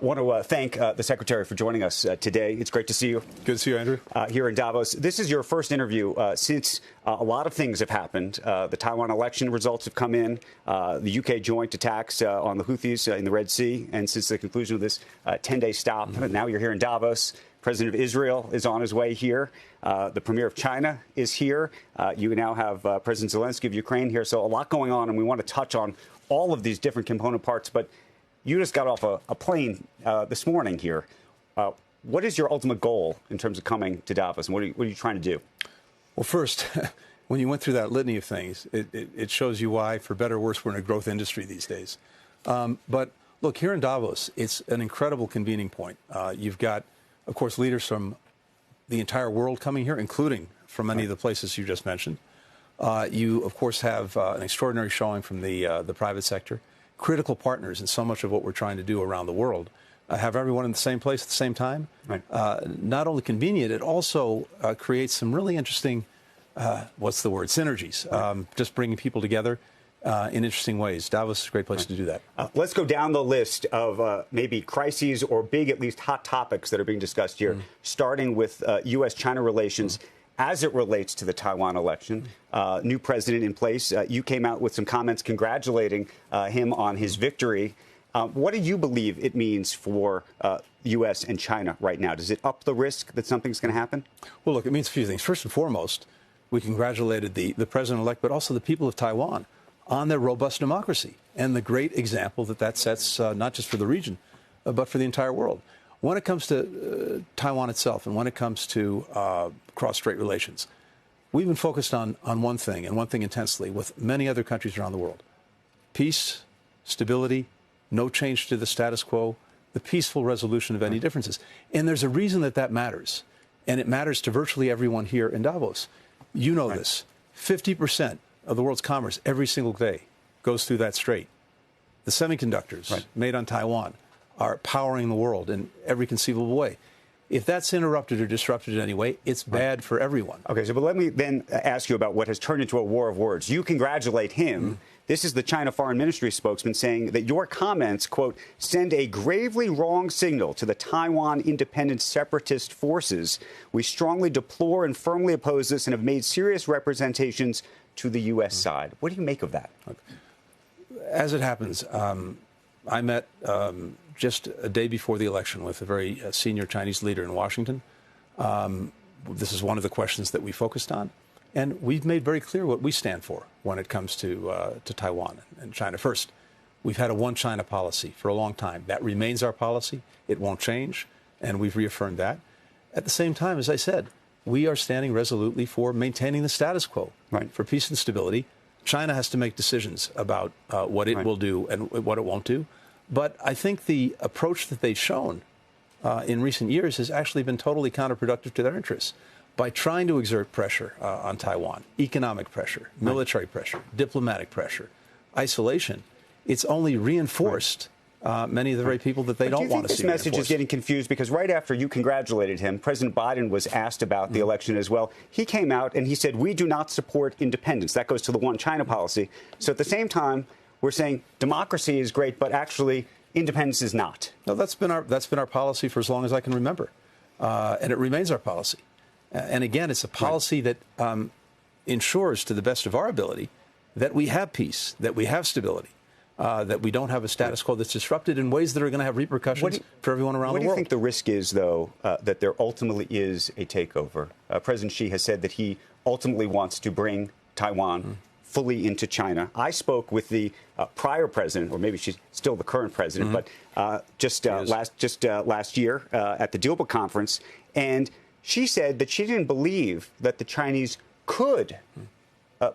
want to thank the Secretary for joining us today. It's great to see you. Good to see you, Andrew. Here in Davos. This is your first interview since a lot of things have happened. The Taiwan election results have come in, the UK joint attacks on the Houthis in the Red Sea, and since the conclusion of this 10-day stop. Now you're here in Davos. President of Israel is on his way here. The Premier of China is here. You now have President Zelensky of Ukraine here. So a lot going on, and we want to touch on all of these different component parts. But you just got off a plane this morning here. What is your ultimate goal in terms of coming to Davos, and what are you trying to do? Well, first, when you went through that litany of things, it shows you why, for better or worse, we're in a growth industry these days. But look, here in Davos, it's an incredible convening point. You've got, of course, leaders from the entire world coming here, including from many of the places you just mentioned. You, of course, have an extraordinary showing from the private sector. Critical partners in so much of what we're trying to do around the world. Have everyone in the same place at the same time. Right. Not only convenient, it also creates some really interesting, synergies. Right. Just bringing people together in interesting ways. Davos is a great place to do that. Let's go down the list of maybe crises or big, at least hot topics that are being discussed here, starting with U.S.-China relations. As it relates to the Taiwan election, new president in place, you came out with some comments congratulating him on his victory. What do you believe it means for the U.S. and China right now? Does it up the risk that something's going to happen? Well, look, it means a few things. First and foremost, we congratulated the president-elect, but also the people of Taiwan on their robust democracy and the great example that sets not just for the region, but for the entire world. When it comes to Taiwan itself and when it comes to cross-strait relations, we've been focused on one thing, and one thing intensely, with many other countries around the world. Peace, stability, no change to the status quo, the peaceful resolution of any differences. And there's a reason that matters, and it matters to virtually everyone here in Davos. You know this. 50% of the world's commerce every single day goes through that strait. The semiconductors made on Taiwan are powering the world in every conceivable way. If that's interrupted or disrupted in any way, it's bad for everyone. Okay, but let me then ask you about what has turned into a war of words. You congratulate him. This is the China Foreign Ministry spokesman saying that your comments, quote, send a gravely wrong signal to the Taiwan independent separatist forces. We strongly deplore and firmly oppose this and have made serious representations to the U.S. side. What do you make of that? As it happens, I met just a day before the election with a very senior Chinese leader in Washington. This is one of the questions that we focused on. And we've made very clear what we stand for when it comes to Taiwan and China. First, we've had a one-China policy for a long time. That remains our policy. It won't change, and we've reaffirmed that. At the same time, as I said, we are standing resolutely for maintaining the status quo, for peace and stability. China has to make decisions about what it will do and what it won't do. But I think the approach that they've shown in recent years has actually been totally counterproductive to their interests. By trying to exert pressure on Taiwan, economic pressure, military pressure, diplomatic pressure, isolation, it's only reinforced many of the very people that they don't want to see. This message is getting confused because right after you congratulated him, President Biden was asked about the election as well. He came out and he said, we do not support independence. That goes to the one China policy. So at the same time, we're saying democracy is great, but actually independence is not. No, that's been our policy for as long as I can remember. And it remains our policy. And again, it's a policy that ensures, to the best of our ability, that we have peace, that we have stability, that we don't have a status quo that's disrupted in ways that are going to have repercussions for everyone around the world. What do you think the risk is, though, that there ultimately is a takeover? President Xi has said that he ultimately wants to bring Taiwan fully into China. I spoke with the prior president, or maybe she's still the current president, but just last year at the DILBA conference, and she said that she didn't believe that the Chinese could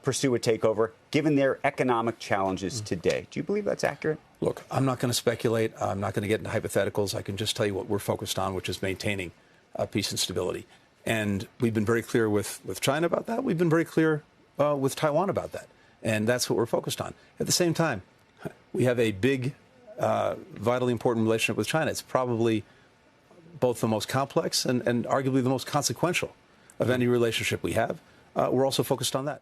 pursue a takeover given their economic challenges today. Do you believe that's accurate? Look, I'm not going to speculate. I'm not going to get into hypotheticals. I can just tell you what we're focused on, which is maintaining peace and stability. And we've been very clear with China about that. We've been very clear with Taiwan about that. And that's what we're focused on. At the same time, we have a big, vitally important relationship with China. It's probably both the most complex and arguably the most consequential of any relationship we have. We're also focused on that.